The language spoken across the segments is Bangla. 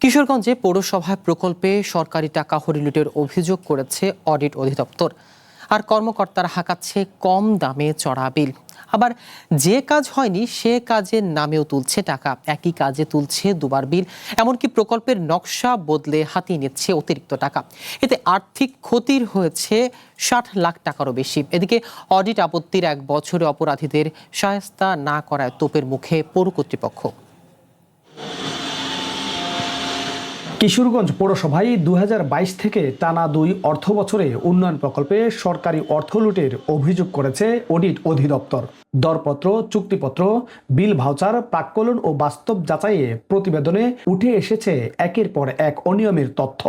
কিশোরগঞ্জে পৌরসভা প্রকল্পে সরকারি টাকা হরিলুটের অভিযোগ করেছে অডিট অধিদপ্তর। আর কর্মকর্তারা হাঁকাচ্ছে কম দামে চড়া বিল। আবার যে কাজ হয়নি সে কাজের নামেও তুলছে টাকা, একই কাজে তুলছে দুবার বিল। এমনকি প্রকল্পের নকশা বদলে হাতিয়ে নিচ্ছে অতিরিক্ত টাকা। এতে আর্থিক ক্ষতির হয়েছে ৬০ লাখ টাকারও বেশি। এদিকে অডিট আপত্তির ১ বছরে অপরাধীদের শায়েস্তা না করায় তোপের মুখে পৌর কর্তৃপক্ষ। কিশোরগঞ্জ পৌরসভায় ২০২২ থেকে টানা ২ অর্থ বছরে উন্নয়ন প্রকল্পে সরকারি অর্থ লুটের অভিযোগ করেছে অডিট অধিদপ্তর। দরপত্র, চুক্তিপত্র, বিল ভাউচার, প্রাক্কলন ও বাস্তব যাচাইয়ে প্রতিবেদনে উঠে এসেছে একের পর এক অনিয়মের তথ্য।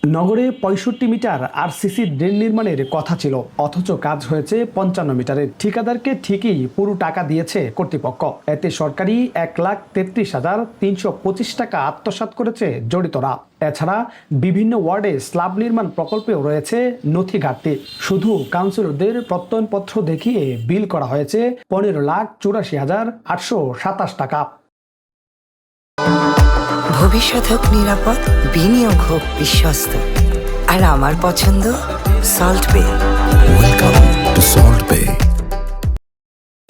নগরে ৬৫ মিটার আরসিসি ড্রেন নির্মাণের কথা ছিল, অথচ কাজ হয়েছে ৫৫ মিটারের। ঠিকাদারকে ঠিকই পুরো টাকা দিয়েছে কর্তৃপক্ষ। এতে সরকারি ১,৩৩,৩২৫ টাকা আত্মসাৎ করেছে জড়িতরা। এছাড়া বিভিন্ন ওয়ার্ডে স্ল্যাব নির্মাণ প্রকল্পেও রয়েছে নথি ঘাটতি। শুধু কাউন্সিলরদের প্রত্যয়নপত্র দেখিয়ে বিল করা হয়েছে ১৫,৮৪,৮২৭ টাকা। ভবিষ্যৎ হোক নিরাপদ, বিনিয়োগ হোক বিশ্বস্ত, আর আমার পছন্দ সল্ট বে। ওয়েলকাম টু সল্ট বে।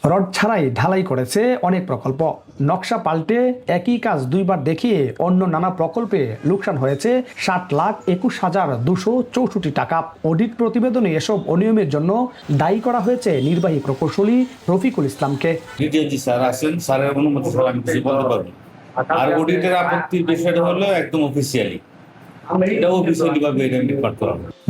রড ছাড়াই ঢালাই করেছে অনেক প্রকল্প। নকশা পাল্টে একই কাজ দুইবার দেখিয়ে অন্য নানা প্রকল্পে লোকসান হয়েছে ৬০,২১,২৬৪ টাকা। অডিট প্রতিবেদনে এসব অনিয়মের জন্য দায়ী করা হয়েছে নির্বাহী প্রকৌশলী রফিকুল ইসলামকে। স্যার আছেন, স্যারের অনুমতি ছাড়া আমি কিছু বলতে পারবো। আর অডিটের আপত্তির বিষয়টা হলো একদম অফিসিয়ালি,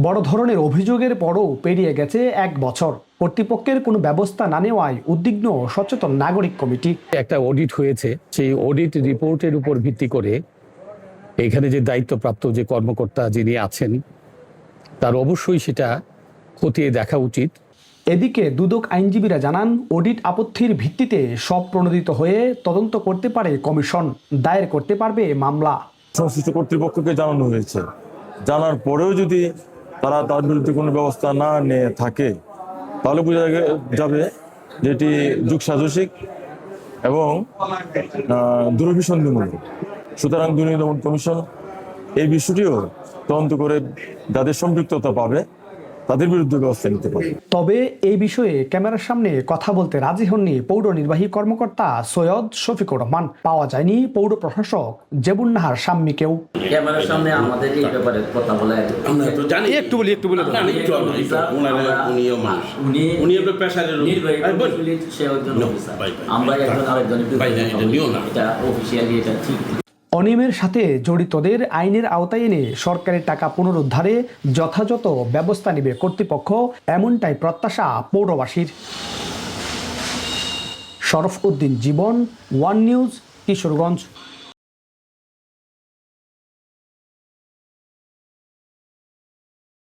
বড় ধরনের অভিযোগের পরও পেরিয়ে গেছে ১ বছর। কর্তৃপক্ষের কোনো ব্যবস্থা না নেওয়ায় উদ্বিগ্ন সচেতন নাগরিক কমিটি। একটা অডিট হয়েছে, সেই অডিট রিপোর্টের উপর ভিত্তি করে এখানে যে দায়িত্বপ্রাপ্ত যে কর্মকর্তা যিনি আছেন তার অবশ্যই সেটা খতিয়ে দেখা উচিত। এদিকে দুদক আইনজীবীরা জানান, অডিট আপত্তির ভিত্তিতে সব প্রণোদিত হয়ে তদন্ত করতে পারে কমিশন, দায়ের করতে পারবে মামলা। সংশ্লিষ্ট কর্তৃপক্ষকে জানানো হয়েছে, জানার পরেও যদি তারা তার বিরুদ্ধে কোনো ব্যবস্থা না নিয়ে থাকে তাহলে বোঝা যাবে যে এটি যুগসাজসিক এবং দুরভিসন্ধিমূলক। সুতরাং দুর্নীতি দমন কমিশন এই বিষয়টিও তদন্ত করে যাদের সম্পৃক্ততা পাবে তাদের বিরুদ্ধে ব্যবস্থা নিতে পারে। তবে এই বিষয়ে ক্যামেরার সামনে কথা বলতে রাজি হননি পৌর নির্বাহী কর্মকর্তা সৈয়দ শফিকুর রহমান। পাওয়া যায়নি পৌর প্রশাসক জেবুন্নাহার সাম্মিকেও। ক্যামেরার সামনে আমাদের এই ব্যাপারে কথা বলে আমরা তো জানি, একটু বলি উনি পেশারের আমরা একজন আরেকজনের এটা অফিসিয়ালি এটা ঠিক। অনিয়মের সাথে জড়িতদের আইনের আওতায় এনে সরকারের টাকা পুনরুদ্ধারে যথাযথ ব্যবস্থা নেবে কর্তৃপক্ষ, এমনটাই প্রত্যাশা পৌরবাসীর। শরফ উদ্দিন জীবন, ওয়ান নিউজ, কিশোরগঞ্জ।